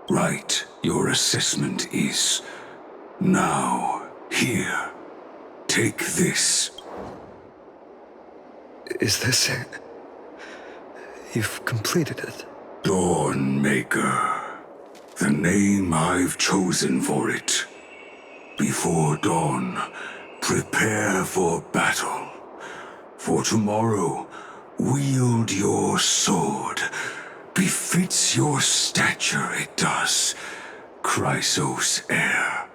Right, your assessment is. Now, here. Take this. Is this it? You've completed it. Dawnmaker. The name I've chosen for it. Before dawn, prepare for battle. For tomorrow, wield your sword. Befits your stature, it does. Chrysos heir.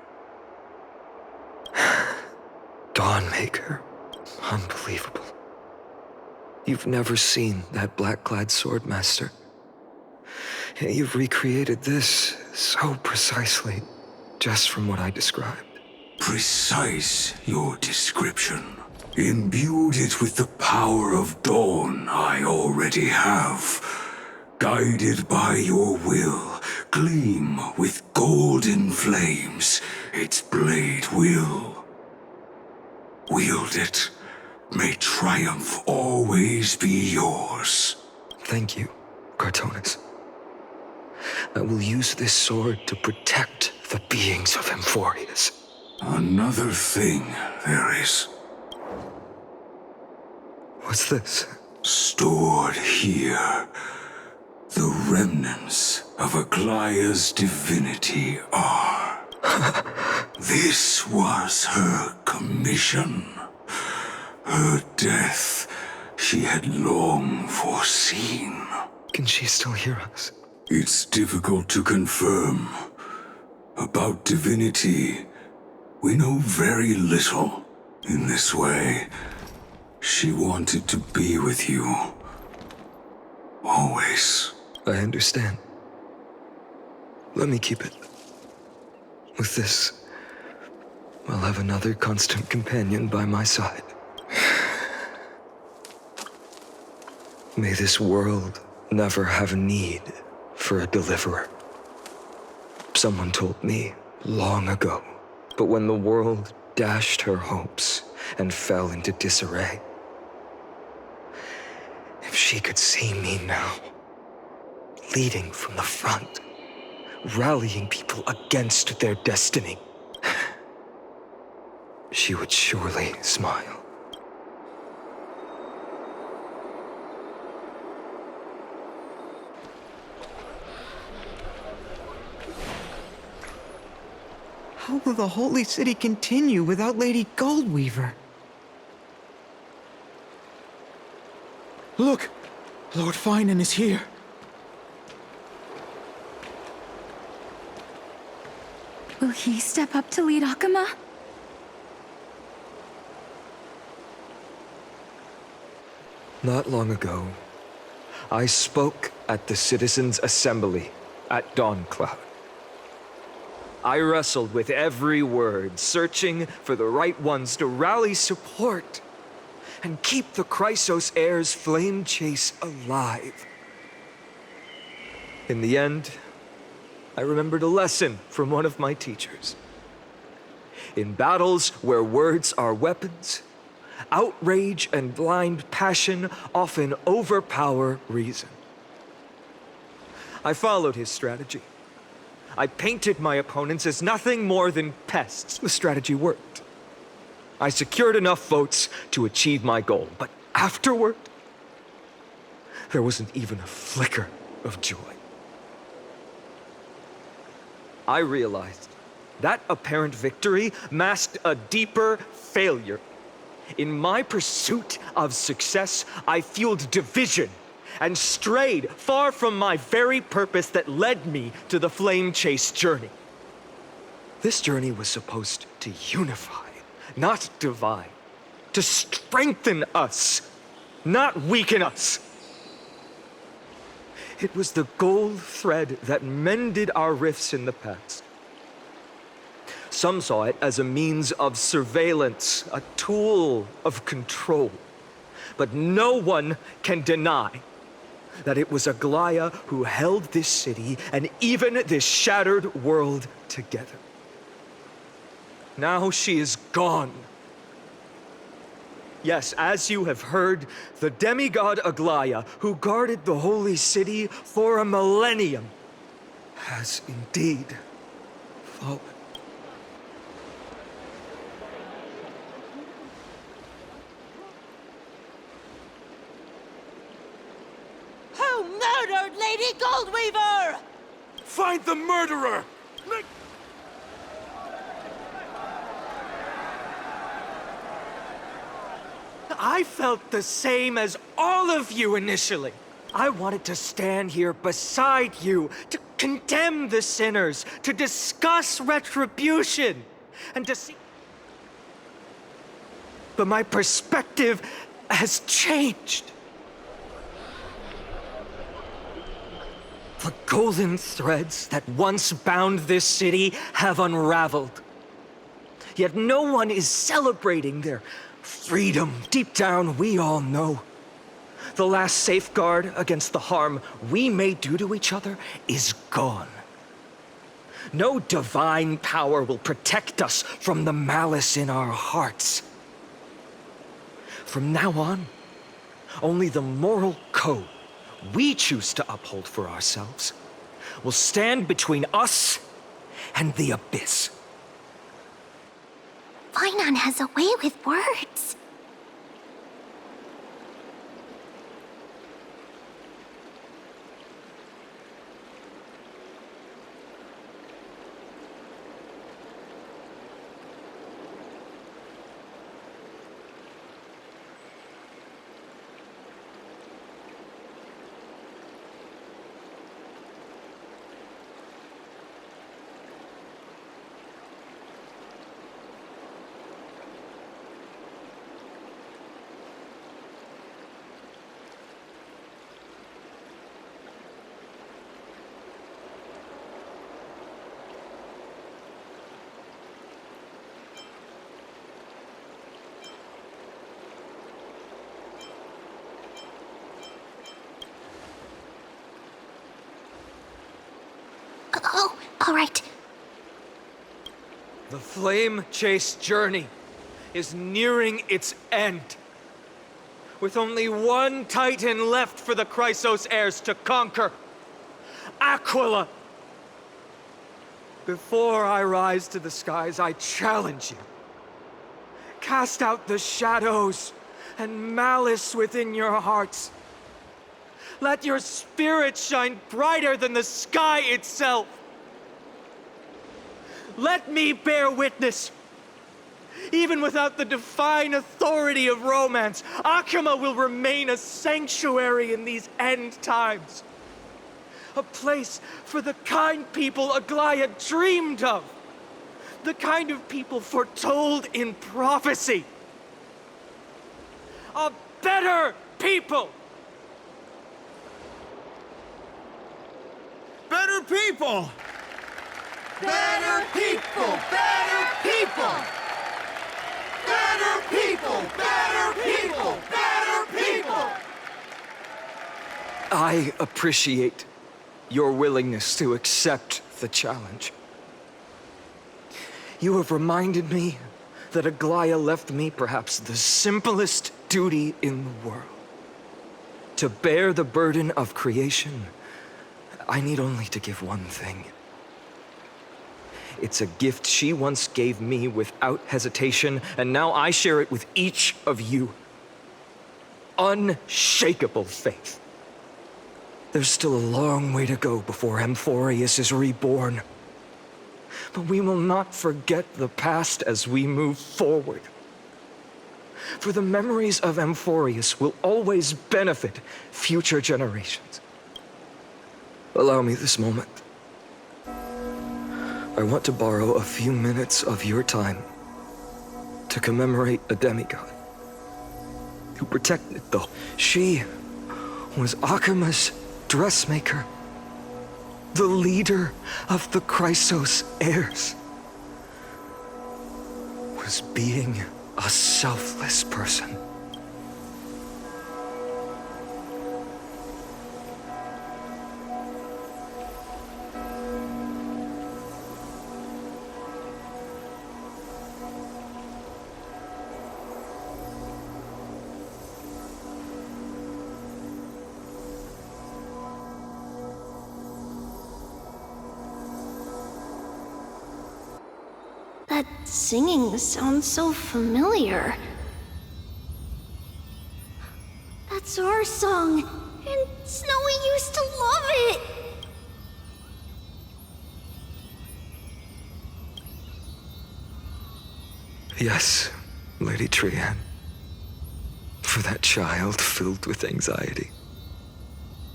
Dawnmaker. Unbelievable. You've never seen that black-clad swordmaster. You've recreated this so precisely, just from what I described. Precise your description. Imbued it with the power of dawn I already have. Guided by your will, gleam with golden flames, its blade will. Wield it. May triumph always be yours. Thank you, Cartonis. I will use this sword to protect the beings of Emphorius. Another thing there is. What's this? Stored here. The remnants of Aglaya's divinity are. This was her commission. Her death she had long foreseen. Can she still hear us? It's difficult to confirm. About divinity, we know very little. In this way, she wanted to be with you. Always. I understand. Let me keep it. With this, I'll have another constant companion by my side. May this world never have a need for a deliverer. Someone told me long ago, but when the world dashed her hopes and fell into disarray, if she could see me now, leading from the front, rallying people against their destiny, she would surely smile. How will the Holy City continue without Lady Goldweaver? Look! Lord Finan is here. Will he step up to lead Akama? Not long ago, I spoke at the Citizens' Assembly at Dawncloud. I wrestled with every word, searching for the right ones to rally support and keep the Chrysos heir's flame chase alive. In the end, I remembered a lesson from one of my teachers. In battles where words are weapons, outrage and blind passion often overpower reason. I followed his strategy. I painted my opponents as nothing more than pests. The strategy worked. I secured enough votes to achieve my goal, but afterward, there wasn't even a flicker of joy. I realized that apparent victory masked a deeper failure. In my pursuit of success, I fueled division and strayed far from my very purpose that led me to the flame chase journey. This journey was supposed to unify, not divide, to strengthen us, not weaken us. It was the gold thread that mended our rifts in the past. Some saw it as a means of surveillance, a tool of control. But no one can deny that it was Aglaya who held this city and even this shattered world together. Now she is gone. Yes, as you have heard, the demigod Aglaya, who guarded the holy city for a millennium, has indeed fallen. Who murdered Lady Goldweaver? Find the murderer! I felt the same as all of you initially. I wanted to stand here beside you, to condemn the sinners, to discuss retribution, and to see... But my perspective has changed. The golden threads that once bound this city have unraveled. Yet no one is celebrating their freedom. Deep down, we all know. The last safeguard against the harm we may do to each other is gone. No divine power will protect us from the malice in our hearts. From now on, only the moral code we choose to uphold for ourselves will stand between us and the abyss. Finon has a way with words. Oh, all right. The flame-chased journey is nearing its end. With only one Titan left for the Chrysos heirs to conquer. Aquila! Before I rise to the skies, I challenge you. Cast out the shadows and malice within your hearts. Let your spirit shine brighter than the sky itself. Let me bear witness. Even without the divine authority of romance, Akima will remain a sanctuary in these end times. A place for the kind people Aglaya dreamed of. The kind of people foretold in prophecy. A better people! Better people! Better people! Better people! Better people! Better people! Better people! I appreciate your willingness to accept the challenge. You have reminded me that Aglaya left me perhaps the simplest duty in the world. To bear the burden of creation, I need only to give one thing. It's a gift she once gave me without hesitation, and now I share it with each of you. Unshakable faith. There's still a long way to go before Amphorius is reborn. But we will not forget the past as we move forward. For the memories of Amphorius will always benefit future generations. Allow me this moment. I want to borrow a few minutes of your time to commemorate a demigod who protected the... She was Akima's dressmaker, the leader of the Chrysos heirs, was being a selfless person. That singing sounds so familiar. That's our song, and Snowy used to love it! Yes, Lady Trian. For that child filled with anxiety.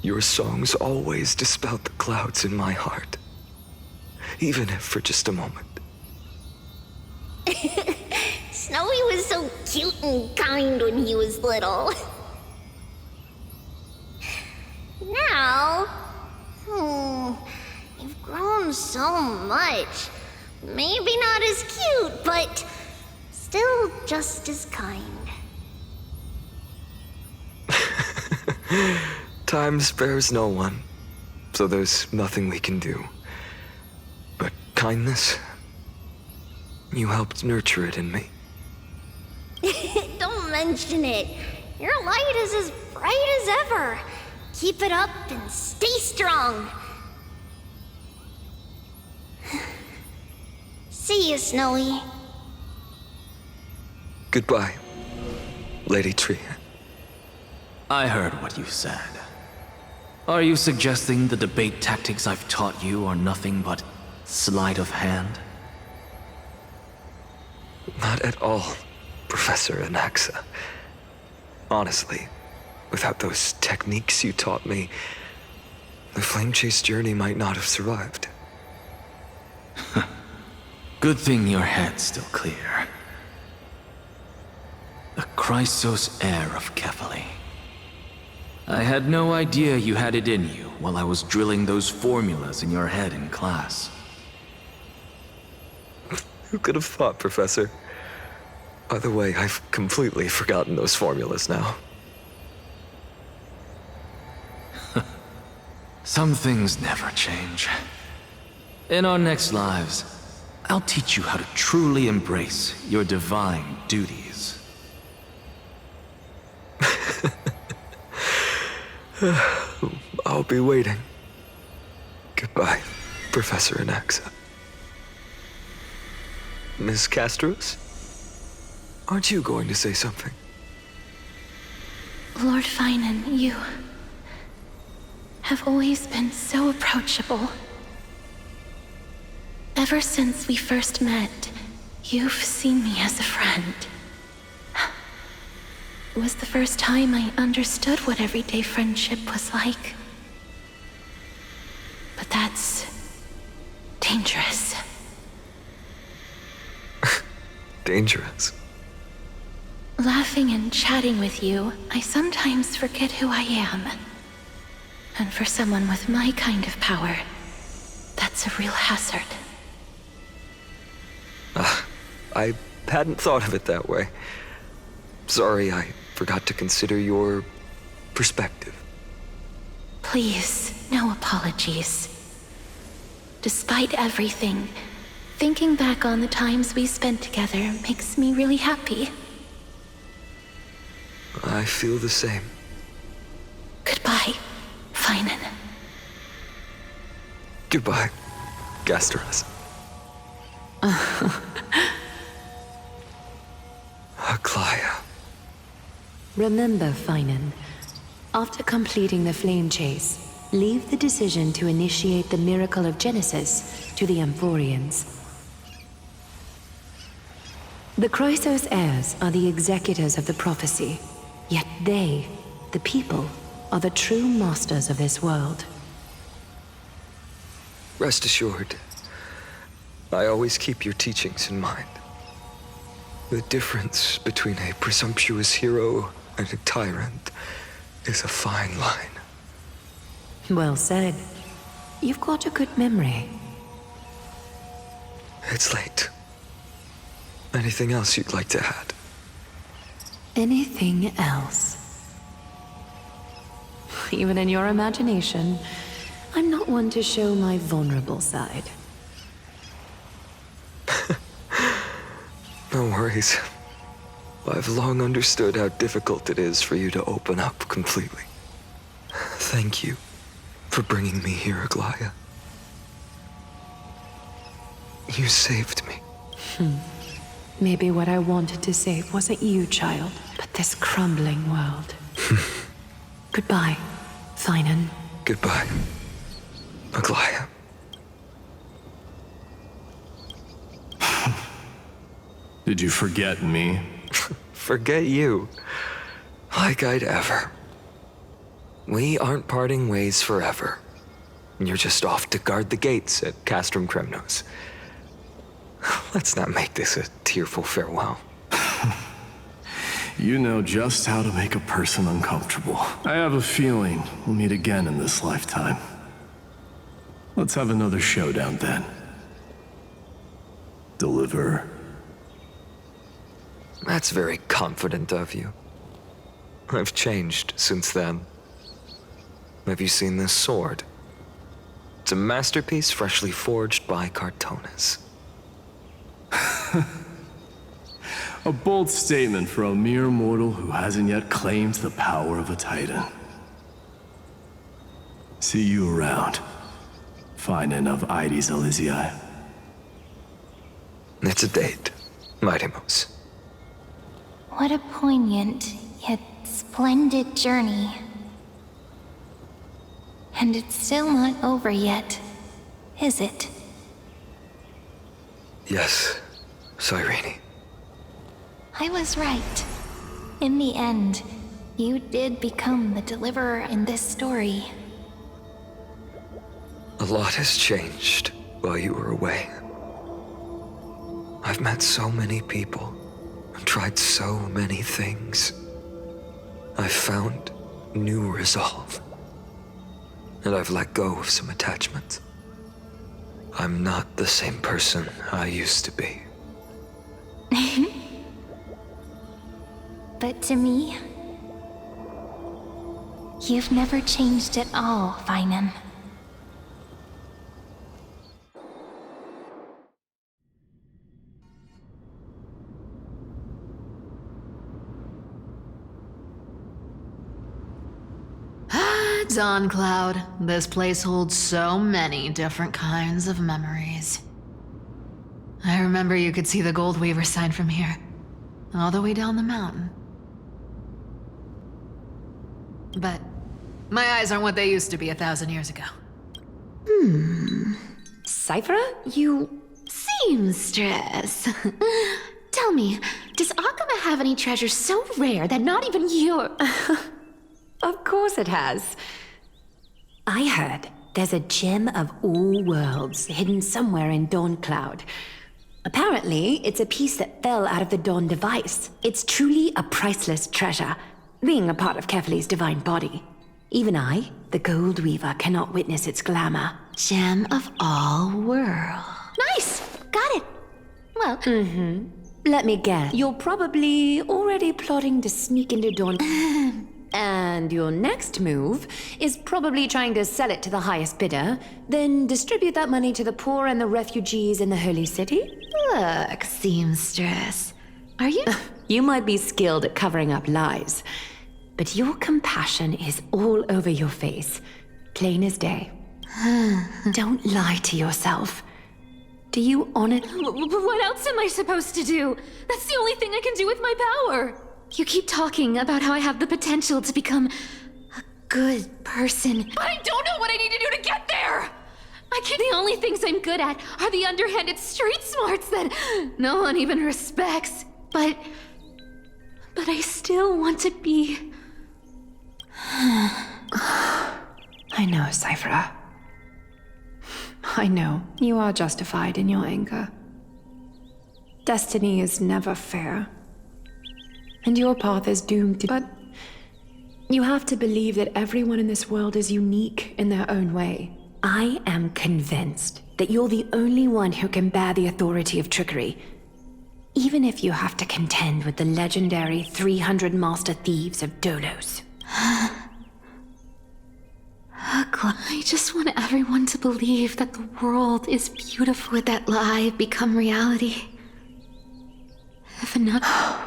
Your songs always dispelled the clouds in my heart. Even if for just a moment. Snowy was so cute and kind when he was little. Now, you've grown so much. Maybe not as cute, but still just as kind. Time spares no one, so there's nothing we can do. But kindness, you helped nurture it in me. Don't mention it. Your light is as bright as ever. Keep it up and stay strong. See you, Snowy. Goodbye, Lady Trian. I heard what you said. Are you suggesting the debate tactics I've taught you are nothing but sleight of hand? Not at all, Professor Anaxa. Honestly, without those techniques you taught me, the Flame Chase journey might not have survived. Good thing your head's still clear. The Chrysos heir of Kefali. I had no idea you had it in you while I was drilling those formulas in your head in class. Who could have thought, Professor? By the way, I've completely forgotten those formulas now. Some things never change. In our next lives, I'll teach you how to truly embrace your divine duties. I'll be waiting. Goodbye, Professor Anaxa. Miss Castros? Aren't you going to say something? Lord Finan, you have always been so approachable. Ever since we first met, you've seen me as a friend. It was the first time I understood what everyday friendship was like. But that's dangerous. Dangerous. Laughing and chatting with you, I sometimes forget who I am. And for someone with my kind of power, that's a real hazard. I hadn't thought of it that way. Sorry, I forgot to consider your perspective. Please, no apologies. Despite everything, thinking back on the times we spent together makes me really happy. I feel the same. Goodbye, Finan. Goodbye, Gasteros. Aglaya. Remember, Finan, after completing the flame chase, leave the decision to initiate the miracle of Genesis to the Amphorians. The Chrysos heirs are the executors of the prophecy, yet they, the people, are the true masters of this world. Rest assured, I always keep your teachings in mind. The difference between a presumptuous hero and a tyrant is a fine line. Well said. You've got a good memory. It's late. Anything else you'd like to add? Anything else? Even in your imagination, I'm not one to show my vulnerable side. No worries. I've long understood how difficult it is for you to open up completely. Thank you for bringing me here, Aglaya. You saved me Maybe what I wanted to save wasn't you, child, but this crumbling world. Goodbye, Finan. Goodbye, Aglaya. Did you forget me? Forget you. Like I'd ever. We aren't parting ways forever. You're just off to guard the gates at Castrum Kremnos. Let's not make this a tearful farewell. You know just how to make a person uncomfortable. I have a feeling we'll meet again in this lifetime. Let's have another showdown then. Deliver. That's very confident of you. I've changed since then. Have you seen this sword? It's a masterpiece freshly forged by Cartonis. A bold statement for a mere mortal who hasn't yet claimed the power of a titan. See you around, Finan of Ides Elysiae. It's a date, Mightimos. What a poignant, yet splendid journey. And it's still not over yet, is it? Yes, Cyrene. I was right. In the end, you did become the deliverer in this story. A lot has changed while you were away. I've met so many people and tried so many things. I've found new resolve. And I've let go of some attachments. I'm not the same person I used to be. But to me, you've never changed at all, Finan. Dawn Cloud. This place holds so many different kinds of memories. I remember you could see the Gold Weaver sign from here, all the way down the mountain. But my eyes aren't what they used to be 1,000 years ago. Cyphera, you... Seamstress. Tell me, does Akama have any treasures so rare that not even your... Of course it has. I heard there's a gem of all worlds hidden somewhere in Dawn Cloud. Apparently, it's a piece that fell out of the Dawn device. It's truly a priceless treasure, being a part of Kefali's divine body. Even I, the Gold Weaver, cannot witness its glamour. Gem of all worlds. Nice! Got it. Well... Let me guess. You're probably already plotting to sneak into Dawn... And your next move is probably trying to sell it to the highest bidder, then distribute that money to the poor and the refugees in the Holy City? Look, Seamstress. Are you... You might be skilled at covering up lies, but your compassion is all over your face, plain as day. Don't lie to yourself. Do you honor... What else am I supposed to do? That's the only thing I can do with my power. You keep talking about how I have the potential to become a good person. But I don't know what I need to do to get there! The only things I'm good at are the underhanded street smarts that no one even respects. But I still want to be... I know, Cyphera. I know, you are justified in your anger. Destiny is never fair. And your path is doomed to... But you have to believe that everyone in this world is unique in their own way. I am convinced that you're the only one who can bear the authority of trickery, even if you have to contend with the legendary 300 master thieves of Dolos. I just want everyone to believe that the world is beautiful. Would that lie become reality? If enough...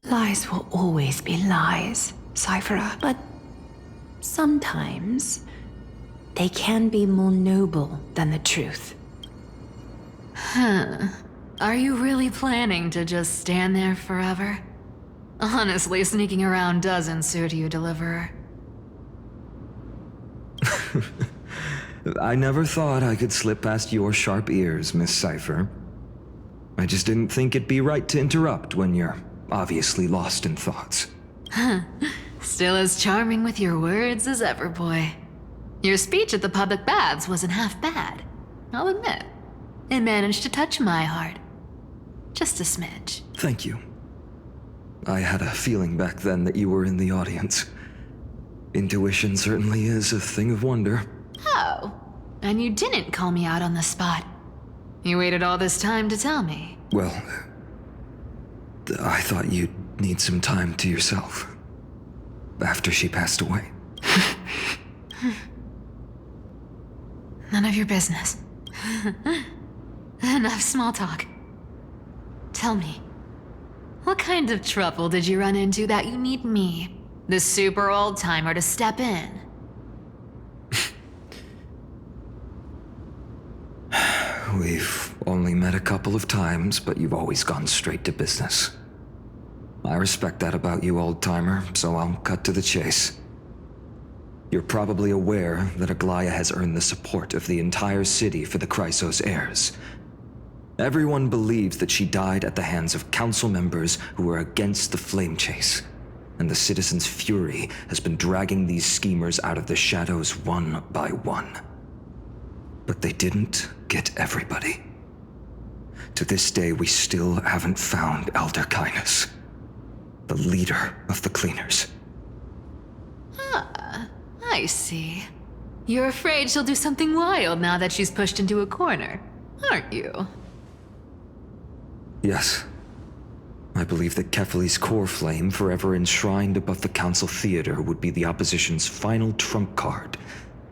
Lies will always be lies, Cyphera, but sometimes they can be more noble than the truth. Huh. Are you really planning to just stand there forever? Honestly, sneaking around doesn't suit you, Deliverer. I never thought I could slip past your sharp ears, Miss Cypher. I just didn't think it'd be right to interrupt when you're obviously lost in thoughts. Still as charming with your words as ever, boy. Your speech at the public baths wasn't half bad, I'll admit. It managed to touch my heart. Just a smidge. Thank you. I had a feeling back then that you were in the audience. Intuition certainly is a thing of wonder. Oh, and you didn't call me out on the spot. You waited all this time to tell me. Well, I thought you'd need some time to yourself. After she passed away. None of your business. Enough small talk. Tell me, what kind of trouble did you run into that you need me, the super old-timer, to step in? We've only met a couple of times, but you've always gone straight to business. I respect that about you, old-timer, so I'll cut to the chase. You're probably aware that Aglaya has earned the support of the entire city for the Chrysos heirs. Everyone believes that she died at the hands of council members who were against the flame chase, and the citizens' fury has been dragging these schemers out of the shadows one by one. But they didn't get everybody. To this day, we still haven't found Elder Kynus, the leader of the cleaners. Ah, I see. You're afraid she'll do something wild now that she's pushed into a corner, aren't you? Yes. I believe that Kefali's core flame, forever enshrined above the council theater, would be the opposition's final trump card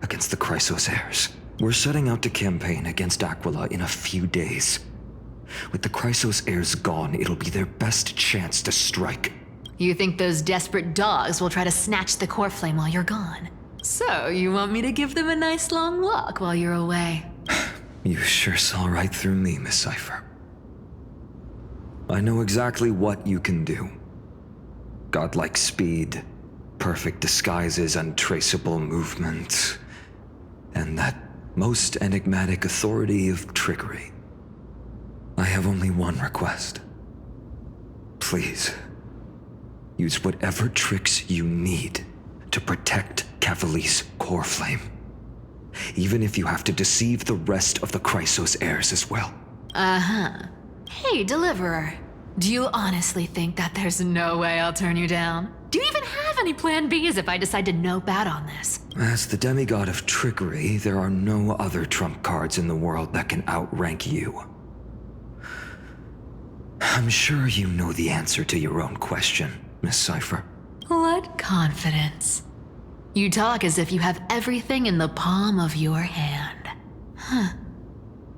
against the Chrysos heirs. We're setting out to campaign against Aquila in a few days. With the Chrysos heirs gone, it'll be their best chance to strike. You think those desperate dogs will try to snatch the core flame while you're gone? So, you want me to give them a nice long walk while you're away? You sure saw right through me, Miss Cypher. I know exactly what you can do. Godlike speed, perfect disguises, untraceable movement, and that most enigmatic authority of trickery. I have only one request. Please, use whatever tricks you need to protect Kefali's core flame. Even if you have to deceive the rest of the Chrysos heirs as well. Uh-huh. Hey, Deliverer. Do you honestly think that there's no way I'll turn you down? Do you even have any plan Bs if I decide to nope out on this? As the demigod of trickery, there are no other trump cards in the world that can outrank you. I'm sure you know the answer to your own question, Miss Cypher. What confidence. You talk as if you have everything in the palm of your hand. Huh.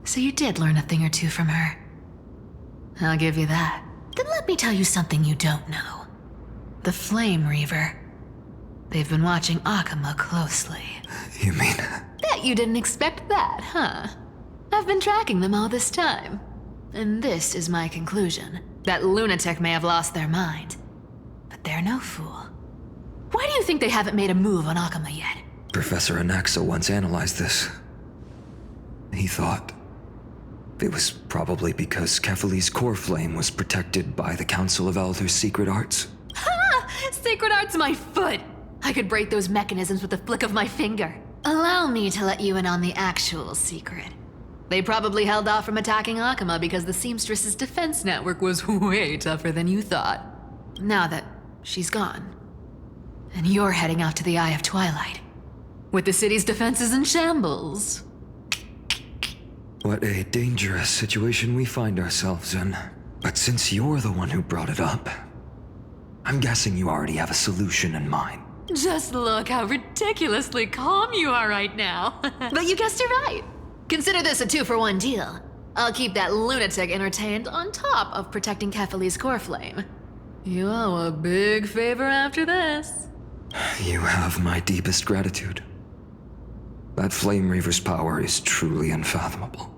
So you did learn a thing or two from her. I'll give you that. Then let me tell you something you don't know. The Flame Reaver. They've been watching Akama closely. You mean? Bet you didn't expect that, huh? I've been tracking them all this time. And this is my conclusion. That lunatic may have lost their mind. But they're no fool. Why do you think they haven't made a move on Akama yet? Professor Anaxa once analyzed this. He thought it was probably because Kefali's core flame was protected by the Council of Elders' secret arts. Ha! Sacred art's my foot! I could break those mechanisms with a flick of my finger. Allow me to let you in on the actual secret. They probably held off from attacking Akama because the Seamstress's defense network was way tougher than you thought. Now that she's gone, and you're heading out to the Eye of Twilight, with the city's defenses in shambles. What a dangerous situation we find ourselves in. But since you're the one who brought it up, I'm guessing you already have a solution in mind. Just look how ridiculously calm you are right now. But you guessed it right. Consider this a 2-for-1 deal. I'll keep that lunatic entertained on top of protecting Kefali's core flame. You owe a big favor after this. You have my deepest gratitude. That Flame Reaver's power is truly unfathomable.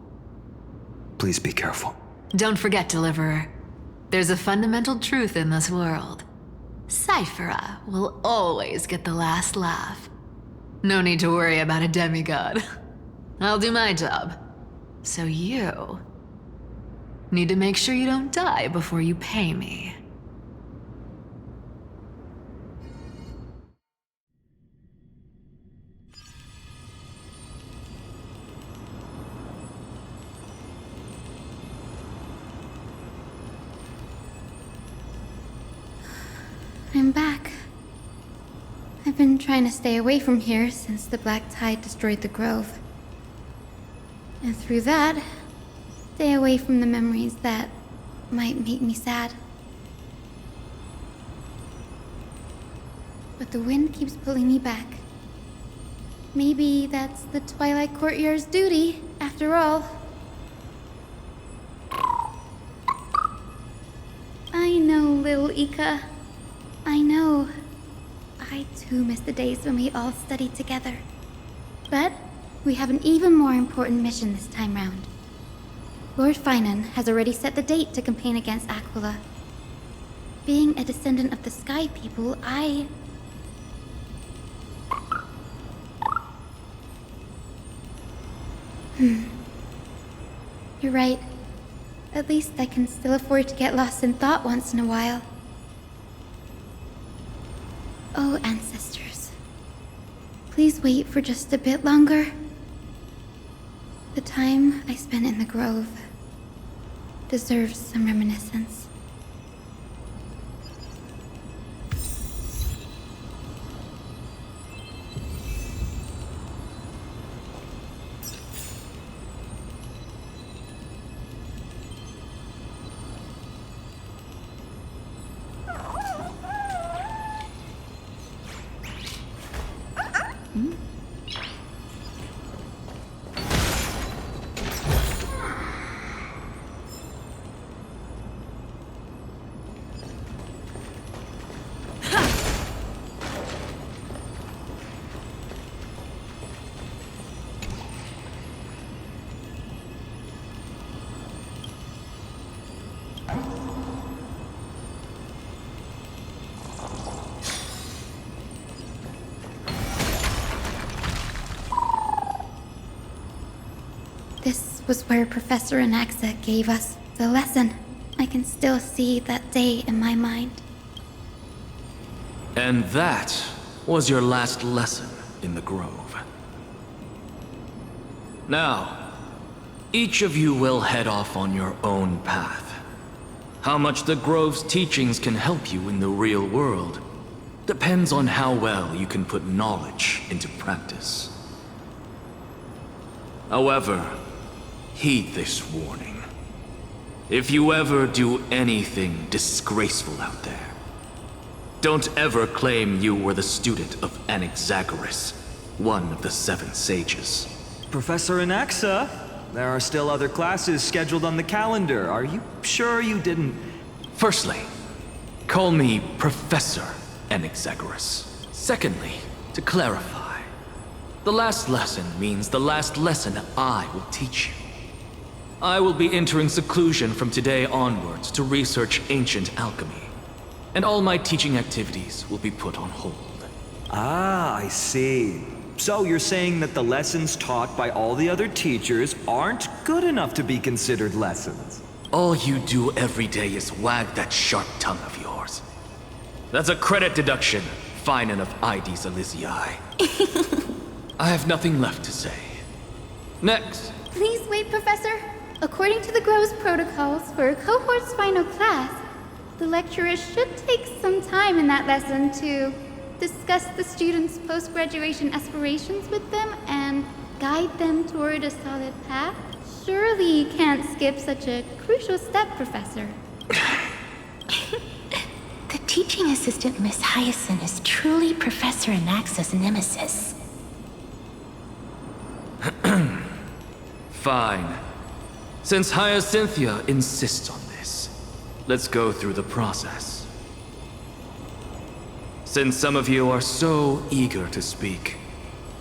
Please be careful. Don't forget, Deliverer. There's a fundamental truth in this world. Cyphera will always get the last laugh. No need to worry about a demigod. I'll do my job. So you need to make sure you don't die before you pay me. I'm back. I've been trying to stay away from here since the Black Tide destroyed the grove. And through that, stay away from the memories that might make me sad. But the wind keeps pulling me back. Maybe that's the Twilight Courtyard's duty, after all. I know, little Ika. I know. I too miss the days when we all studied together. But we have an even more important mission this time round. Lord Finan has already set the date to campaign against Aquila. Being a descendant of the Sky People, You're right. At least I can still afford to get lost in thought once in a while. Oh, ancestors. Please wait for just a bit longer. The time I spent in the grove deserves some reminiscence. This was where Professor Anaxa gave us the lesson. I can still see that day in my mind. And that was your last lesson in the Grove. Now, each of you will head off on your own path. How much the Grove's teachings can help you in the real world depends on how well you can put knowledge into practice. However, heed this warning. If you ever do anything disgraceful out there, don't ever claim you were the student of Anaxagoras, one of the 7 sages. Professor Anaxa, there are still other classes scheduled on the calendar. Are you sure you didn't... Firstly, call me Professor Anaxagoras. Secondly, to clarify, the last lesson means the last lesson I will teach you. I will be entering seclusion from today onwards to research ancient alchemy, and all my teaching activities will be put on hold. Ah, I see. So you're saying that the lessons taught by all the other teachers aren't good enough to be considered lessons? All you do every day is wag that sharp tongue of yours. That's a credit deduction, Finan of Ides Elysiae. I have nothing left to say. Next. Please wait, Professor. According to the Grove's protocols for a cohort's final class, the lecturer should take some time in that lesson to discuss the students' post-graduation aspirations with them and guide them toward a solid path. Surely you can't skip such a crucial step, Professor. The teaching assistant, Miss Hyacinth, is truly Professor Anaxa's nemesis. Fine. Since Hyacinthia insists on this, let's go through the process. Since some of you are so eager to speak,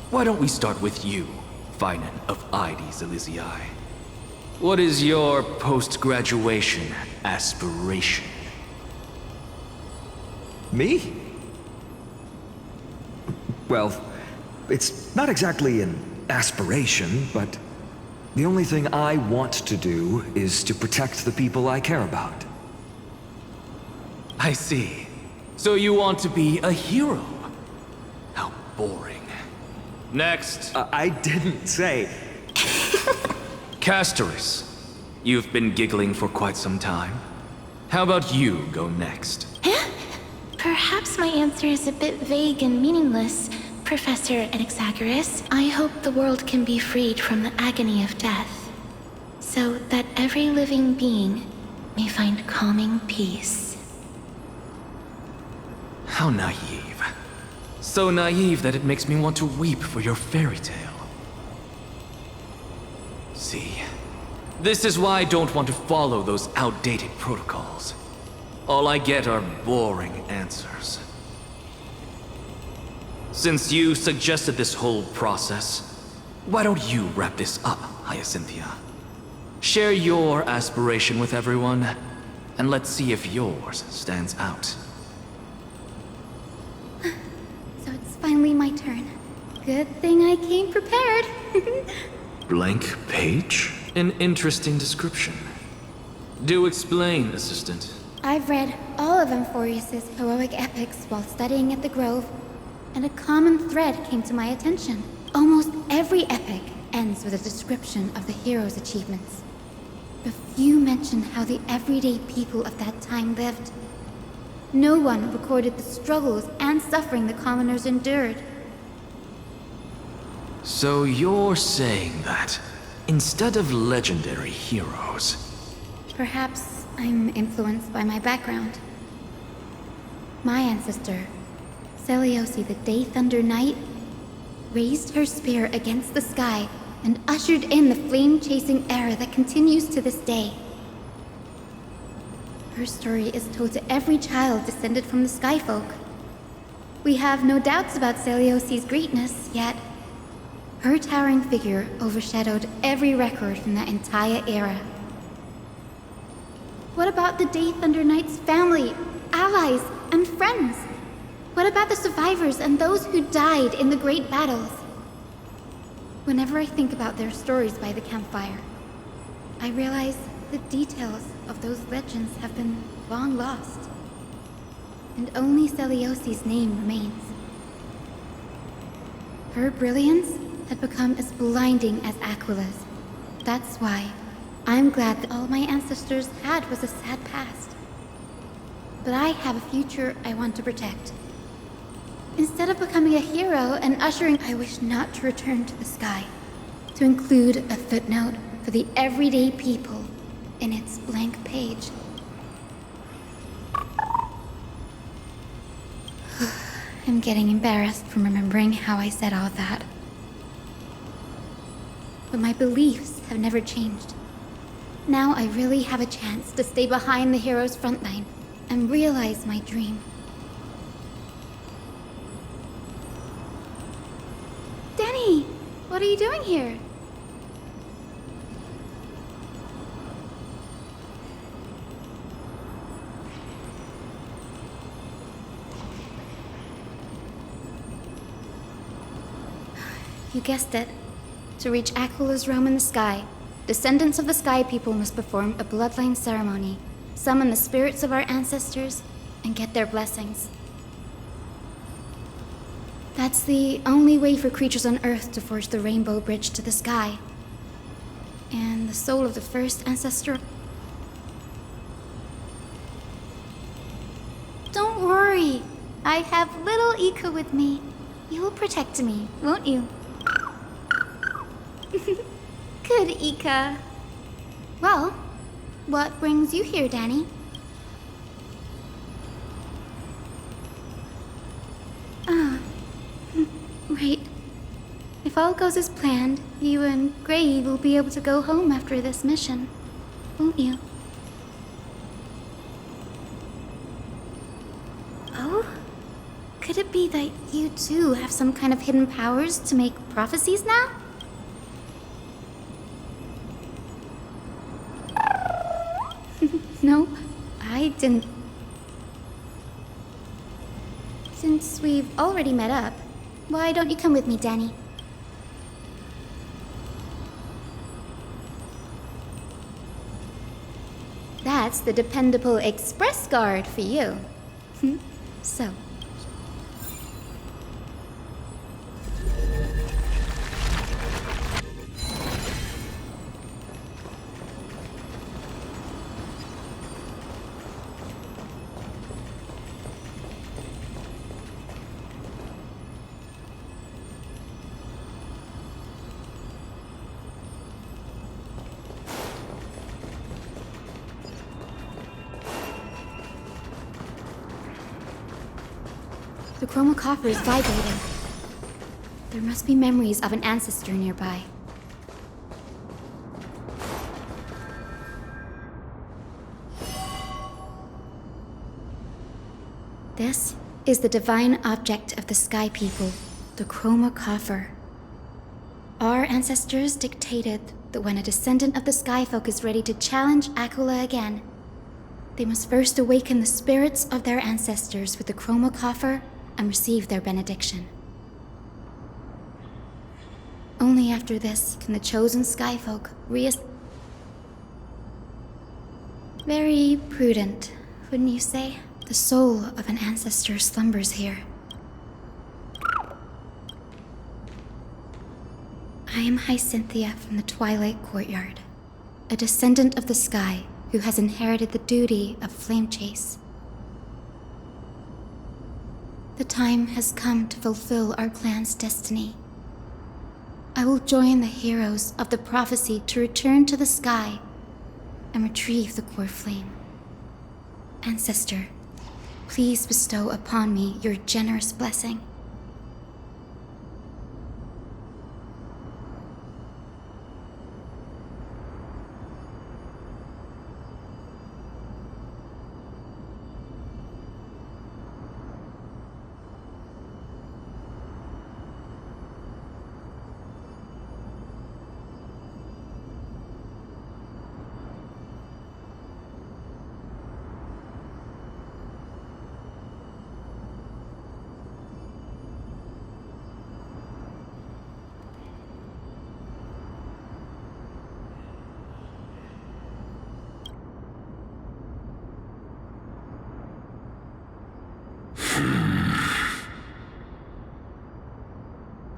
why don't we start with you, Finan of Ides Elysiae? What is your post-graduation aspiration? Me? Well, it's not exactly an aspiration, but the only thing I want to do is to protect the people I care about. I see. So you want to be a hero? How boring. Next. I didn't say... Castoris, you've been giggling for quite some time. How about you go next? Perhaps my answer is a bit vague and meaningless, Professor Anaxagoras. I hope the world can be freed from the agony of death, so that every living being may find calming peace. How naive. So naive that it makes me want to weep for your fairy tale. See, this is why I don't want to follow those outdated protocols. All I get are boring answers. Since you suggested this whole process, why don't you wrap this up, Hyacinthia? Share your aspiration with everyone, and let's see if yours stands out. So it's finally my turn. Good thing I came prepared. Blank page? An interesting description. Do explain, assistant. I've read all of Amphorius's heroic epics while studying at the Grove, and a common thread came to my attention. Almost every epic ends with a description of the hero's achievements. But few mention how the everyday people of that time lived. No one recorded the struggles and suffering the commoners endured. So you're saying that, instead of legendary heroes... Perhaps I'm influenced by my background. My ancestor, Seliosi the Day Thunder Knight, raised her spear against the sky and ushered in the flame-chasing era that continues to this day. Her story is told to every child descended from the Skyfolk. We have no doubts about Seliosi's greatness, yet her towering figure overshadowed every record from that entire era. What about the Day Thunder Knight's family, allies, and friends? What about the survivors and those who died in the great battles? Whenever I think about their stories by the campfire, I realize the details of those legends have been long lost, and only Seliosi's name remains. Her brilliance had become as blinding as Aquila's. That's why I'm glad that all my ancestors had was a sad past. But I have a future I want to protect. Instead of becoming a hero and ushering, I wish not to return to the sky, to include a footnote for the everyday people in its blank page. I'm getting embarrassed from remembering how I said all that. But my beliefs have never changed. Now I really have a chance to stay behind the hero's front line and realize my dream. Danny, what are you doing here? You guessed it. To reach Aquila's realm in the sky, descendants of the Sky People must perform a bloodline ceremony, summon the spirits of our ancestors, and get their blessings. That's the only way for creatures on Earth to forge the rainbow bridge to the sky. And the soul of the first ancestor... Don't worry. I have little Ika with me. You will protect me, won't you? Good, Ika. Well, what brings you here, Danny? Ah, right. If all goes as planned, you and Gray will be able to go home after this mission, won't you? Oh? Could it be that you too have some kind of hidden powers to make prophecies now? Nope, I didn't. Since we've already met up, why don't you come with me, Danny? That's the dependable express guard for you. So. The chroma coffer is vibrating. There must be memories of an ancestor nearby. This is the divine object of the Sky People, the chroma coffer. Our ancestors dictated that when a descendant of the Skyfolk is ready to challenge Aquila again, they must first awaken the spirits of their ancestors with the chroma coffer and receive their benediction. Only after this can the chosen Skyfolk Very prudent, wouldn't you say? The soul of an ancestor slumbers here. I am Hyacinthia from the Twilight Courtyard, a descendant of the sky who has inherited the duty of flame chase. The time has come to fulfill our clan's destiny. I will join the heroes of the prophecy to return to the sky and retrieve the core flame. Ancestor, please bestow upon me your generous blessing.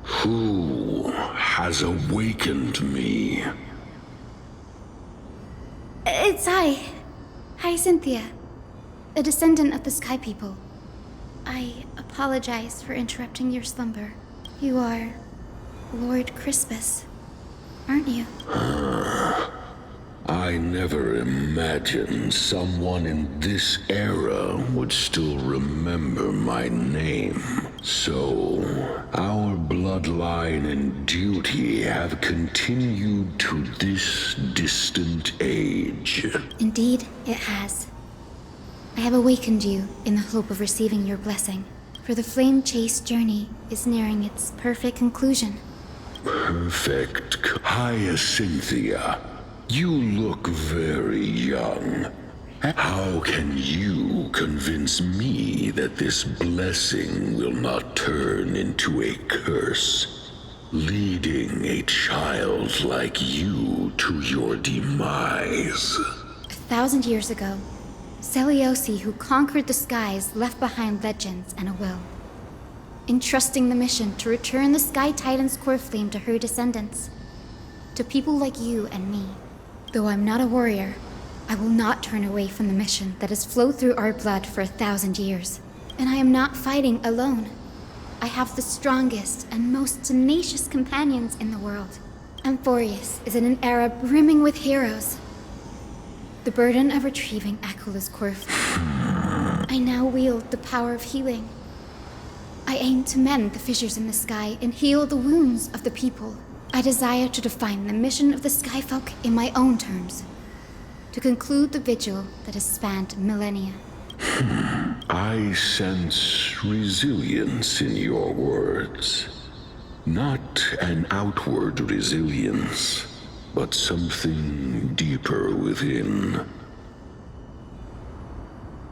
Who has awakened me? It's Hyacinthia, a descendant of the Sky People. I apologize for interrupting your slumber. You are Lord Crispus, aren't you? I never imagined someone in this era would still remember my name. So, our bloodline and duty have continued to this distant age. Indeed, it has. I have awakened you in the hope of receiving your blessing, for the flame chase journey is nearing its perfect conclusion. Perfect. Hyacinthia, you look very young. How can you convince me that this blessing will not turn into a curse, leading a child like you to your demise? 1,000 years ago, Seliosi, who conquered the skies, left behind legends and a will, entrusting the mission to return the Sky Titan's core flame to her descendants, to people like you and me. Though I'm not a warrior, I will not turn away from the mission that has flowed through our blood for 1,000 years. And I am not fighting alone. I have the strongest and most tenacious companions in the world. Amphorius is in an era brimming with heroes. The burden of retrieving Aquila's core flame. I now wield the power of healing. I aim to mend the fissures in the sky and heal the wounds of the people. I desire to define the mission of the Skyfolk in my own terms, to conclude the vigil that has spanned millennia. I sense resilience in your words. Not an outward resilience, but something deeper within.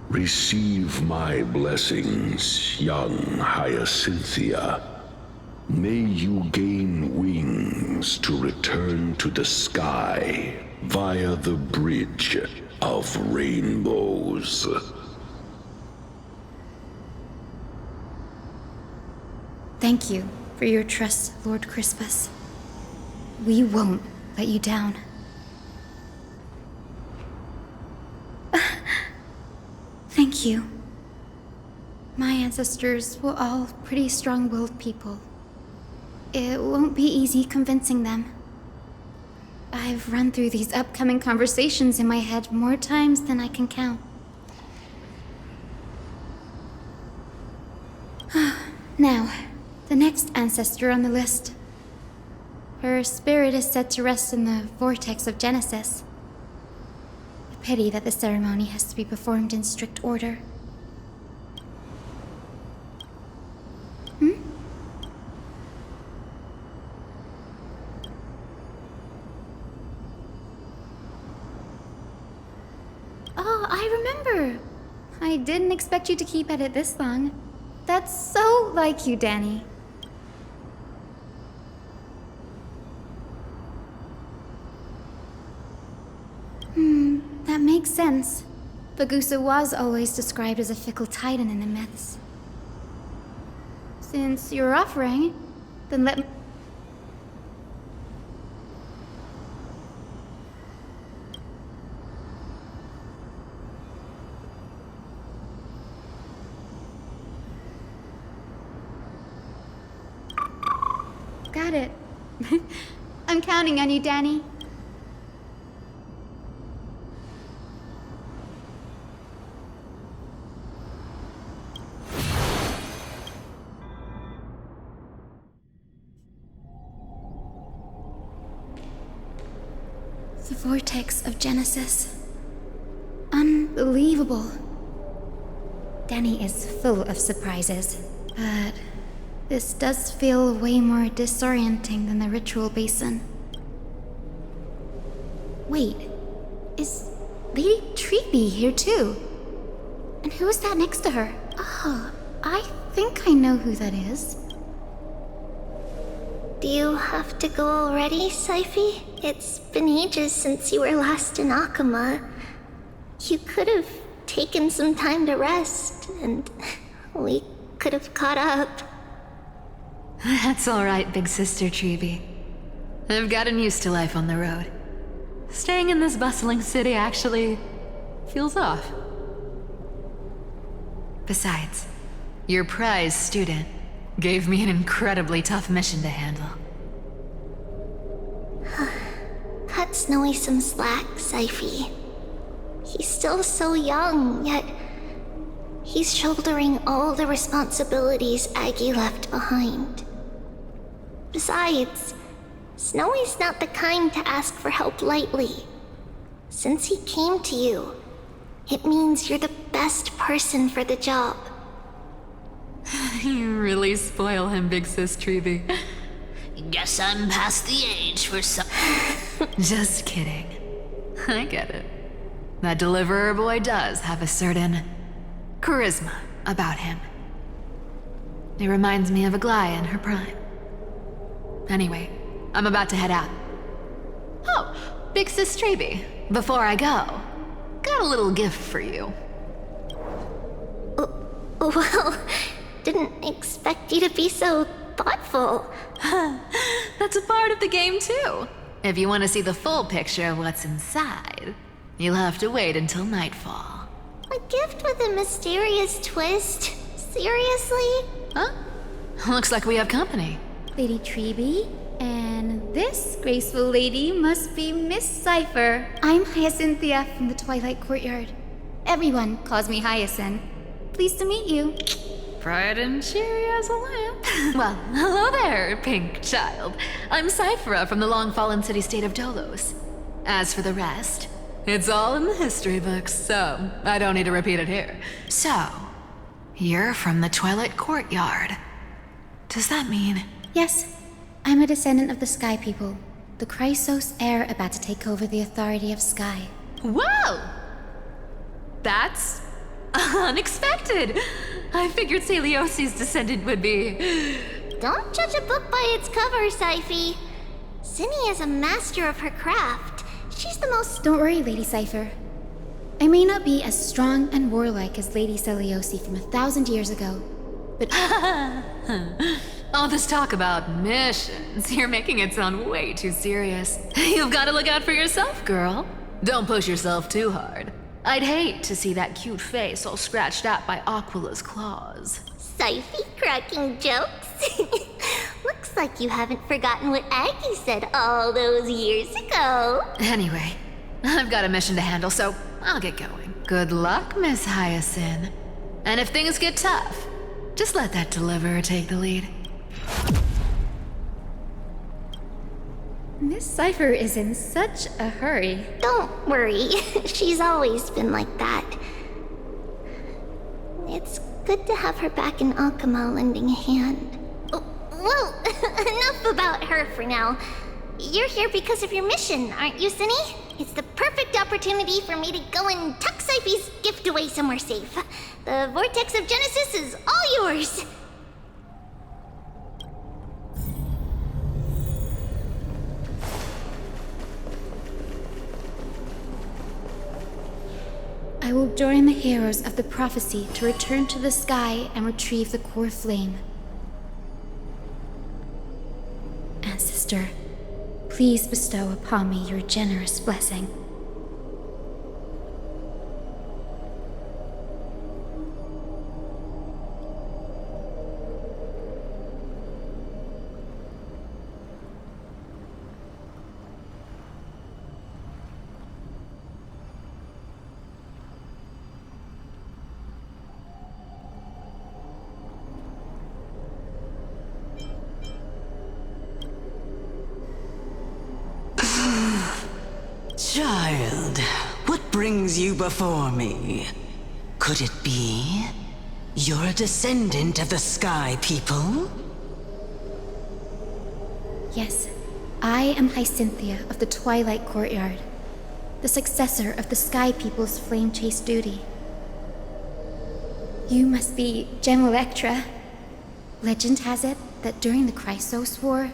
Receive my blessings, young Hyacinthia. May you gain wings to return to the sky via the Bridge of Rainbows. Thank you for your trust, Lord Crispus. We won't let you down. Thank you. My ancestors were all pretty strong-willed people. It won't be easy convincing them. I've run through these upcoming conversations in my head more times than I can count. Now, the next ancestor on the list. Her spirit is said to rest in the vortex of Genesis. A pity that the ceremony has to be performed in strict order. Oh, I remember. I didn't expect you to keep at it this long. That's so like you, Danny. That makes sense. Bagusa was always described as a fickle titan in the myths. Since you're offering, then let me... Got it. I'm counting on you, Danny. The vortex of Genesis. Unbelievable. Danny is full of surprises, but this does feel way more disorienting than the ritual basin. Wait, is Lady Treeby here too? And who is that next to her? Oh, I think I know who that is. Do you have to go already, Syphi? It's been ages since you were last in Akama. You could have taken some time to rest, and we could have caught up. That's alright, big sister Treeby. I've gotten used to life on the road. Staying in this bustling city actually feels off. Besides, your prize student gave me an incredibly tough mission to handle. Cut Snowy some slack, Syphi. He's still so young, yet he's shouldering all the responsibilities Aggie left behind. Besides, Snowy's not the kind to ask for help lightly. Since he came to you, it means you're the best person for the job. You really spoil him, big sis Treeby. Guess I'm past the age for some. Just kidding. I get it. That deliverer boy does have a certain charisma about him. It reminds me of Aglaia in her prime. Anyway, I'm about to head out. Oh, big sis Treeby, before I go, got a little gift for you. Well, didn't expect you to be so thoughtful. That's a part of the game too. If you want to see the full picture of what's inside, you'll have to wait until nightfall. A gift with a mysterious twist? Seriously? Huh? Looks like we have company. Lady Treeby, and this graceful lady must be Miss Cypher. I'm Hyacinthia from the Twilight Courtyard. Everyone calls me Hyacinth. Pleased to meet you. Bright and cheery as a lamp. Well, hello there, pink child. I'm Cyphera from the long-fallen city-state of Dolos. As for the rest, it's all in the history books, so I don't need to repeat it here. So, you're from the Twilight Courtyard. Does that mean... Yes, I'm a descendant of the Sky People, the Chrysos heir about to take over the authority of Sky. Whoa! That's Unexpected! I figured Celiosi's descendant would be... Don't judge a book by its cover, Syphe. Zinni is a master of her craft. She's the most... Don't worry, Lady Cypher. I may not be as strong and warlike as Lady Celiosi from 1,000 years ago, but... All this talk about missions, you're making it sound way too serious. You've got to look out for yourself, girl. Don't push yourself too hard. I'd hate to see that cute face all scratched out by Aquila's claws. Syphe cracking jokes? Looks like you haven't forgotten what Aggie said all those years ago. Anyway, I've got a mission to handle, so I'll get going. Good luck, Miss Hyacinth. And if things get tough, just let that deliverer take the lead. Miss Cypher is in such a hurry. Don't worry, she's always been like that. It's good to have her back in Alchema lending a hand. Oh, well, enough about her for now. You're here because of your mission, aren't you, Zinni? It's the perfect opportunity for me to go and tuck Syphe's gift away somewhere safe. The Vortex of Genesis is all yours. I will join the heroes of the prophecy to return to the sky and retrieve the core flame. Ancestor, please bestow upon me your generous blessing. Child, what brings you before me? Could it be you're a descendant of the Sky People? Yes, I am Hyacinthia of the Twilight Courtyard, the successor of the Sky People's Flame Chase duty. You must be Gem Electra. Legend has it that during the Chrysos War,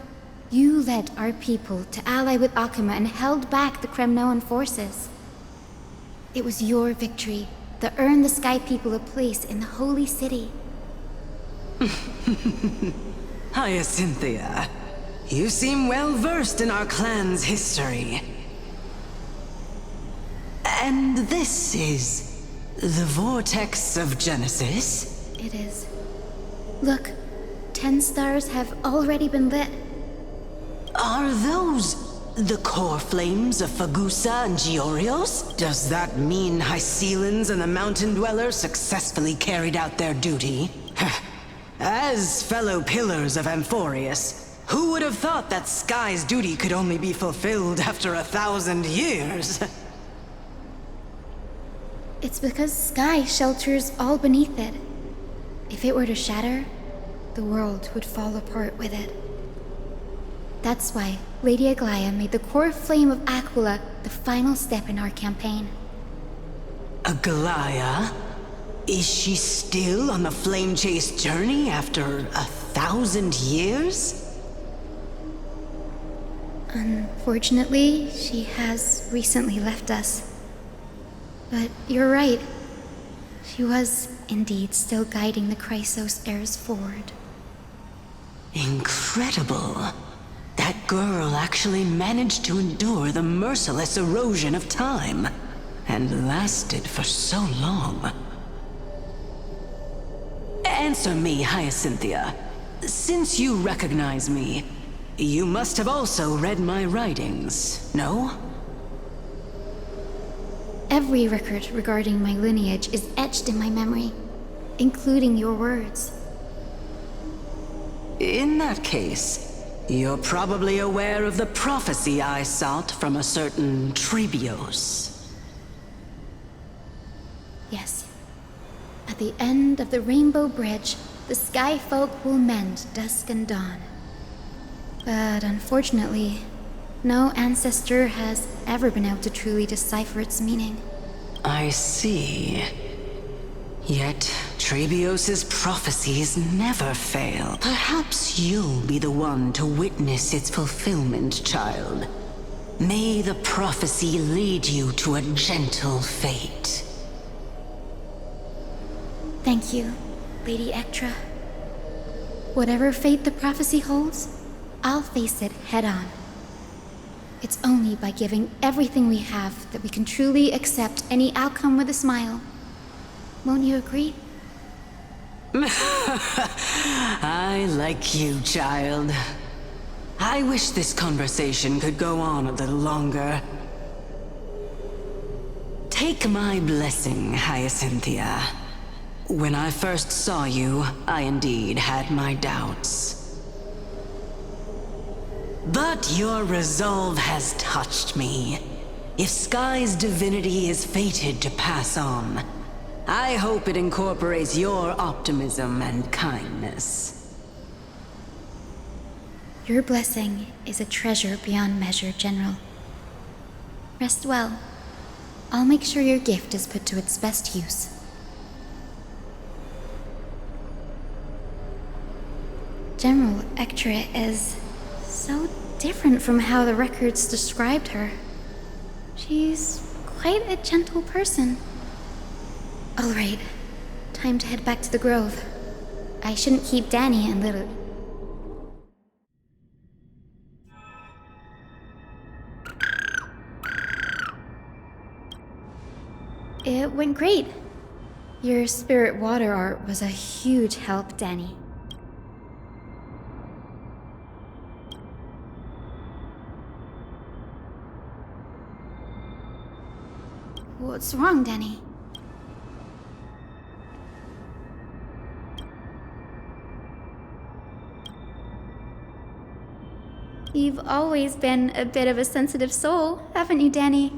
you led our people to ally with Akama and held back the Kremnoan forces. It was your victory that earned the Sky People a place in the Holy City. Hyacinthia, you seem well versed in our clan's history. And this is the Vortex of Genesis? It is. Look, 10 stars have already been lit. Are those the core flames of Fagusa and Giorios? Does that mean Hycelans and the Mountain Dwellers successfully carried out their duty? As fellow pillars of Amphorius, who would have thought that Sky's duty could only be fulfilled after 1,000 years? It's because Sky shelters all beneath it. If it were to shatter, the world would fall apart with it. That's why Lady Aglaia made the core flame of Aquila the final step in our campaign. Aglaia? Is she still on the flame chase journey after 1,000 years? Unfortunately, she has recently left us. But you're right. She was indeed still guiding the Chrysos heirs forward. Incredible. That girl actually managed to endure the merciless erosion of time, and lasted for so long. Answer me, Hyacinthia. Since you recognize me, you must have also read my writings, no? Every record regarding my lineage is etched in my memory, including your words. In that case, you're probably aware of the prophecy I sought from a certain Trebios. Yes. At the end of the Rainbow Bridge, the Sky Folk will mend dusk and dawn. But unfortunately, no ancestor has ever been able to truly decipher its meaning. I see. Yet, Trebios's prophecies never fail. Perhaps you'll be the one to witness its fulfillment, child. May the prophecy lead you to a gentle fate. Thank you, Lady Ectra. Whatever fate the prophecy holds, I'll face it head on. It's only by giving everything we have that we can truly accept any outcome with a smile. Won't you agree? I like you, child. I wish this conversation could go on a little longer. Take my blessing, Hyacinthia. When I first saw you, I indeed had my doubts. But your resolve has touched me. If Sky's divinity is fated to pass on, I hope it incorporates your optimism and kindness. Your blessing is a treasure beyond measure, General. Rest well. I'll make sure your gift is put to its best use. General Ectra is so different from how the records described her. She's quite a gentle person. All right, time to head back to the Grove. I shouldn't keep Danny and little... It went great. Your spirit water art was a huge help, Danny. What's wrong, Danny? You've always been a bit of a sensitive soul, haven't you, Danny?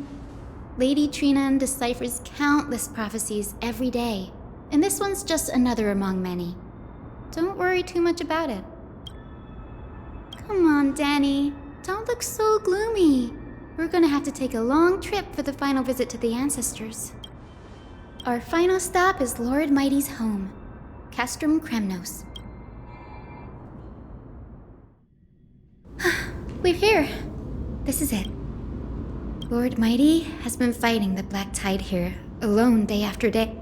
Lady Trinan deciphers countless prophecies every day, and this one's just another among many. Don't worry too much about it. Come on, Danny. Don't look so gloomy. We're gonna have to take a long trip for the final visit to the ancestors. Our final stop is Lord Mighty's home, Castrum Kremnos. We're here. This is it. Lord Mighty has been fighting the Black Tide here, alone day after day.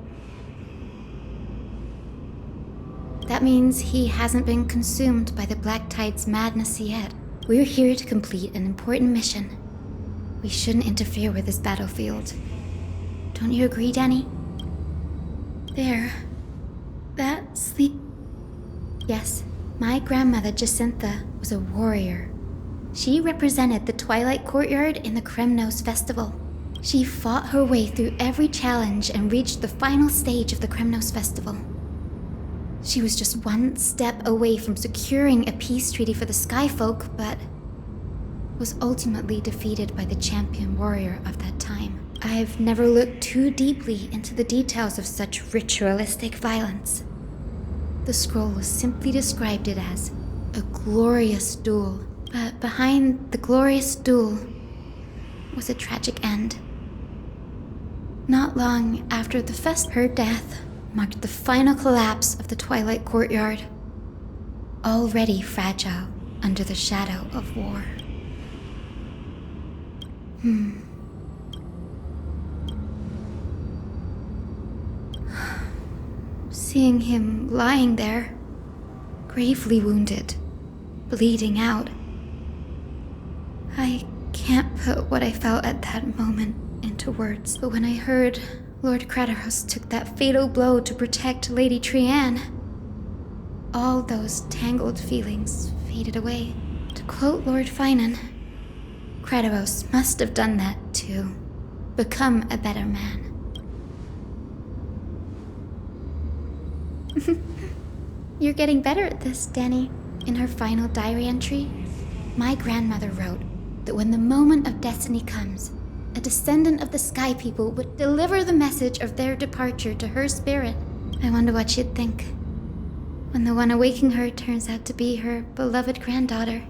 That means he hasn't been consumed by the Black Tide's madness yet. We're here to complete an important mission. We shouldn't interfere with this battlefield. Don't you agree, Danny? There. That sleep... Yes, my grandmother Jacintha was a warrior. She represented the Twilight Courtyard in the Kremnos Festival. She fought her way through every challenge and reached the final stage of the Kremnos Festival. She was just one step away from securing a peace treaty for the Skyfolk, but was ultimately defeated by the champion warrior of that time. I've never looked too deeply into the details of such ritualistic violence. The scroll simply described it as a glorious duel, but behind the glorious duel was a tragic end. Not long after the fest, her death marked the final collapse of the Twilight Courtyard, already fragile under the shadow of war. Seeing him lying there, gravely wounded, bleeding out, I can't put what I felt at that moment into words. But when I heard Lord Kratos took that fatal blow to protect Lady Trian, all those tangled feelings faded away. To quote Lord Finan, Kratos must have done that to become a better man. You're getting better at this, Danny. In her final diary entry, my grandmother wrote that when the moment of destiny comes, a descendant of the Sky People would deliver the message of their departure to her spirit. I wonder what she'd think when the one awaking her turns out to be her beloved granddaughter.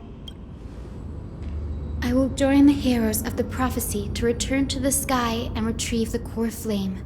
I will join the heroes of the prophecy to return to the sky and retrieve the core flame.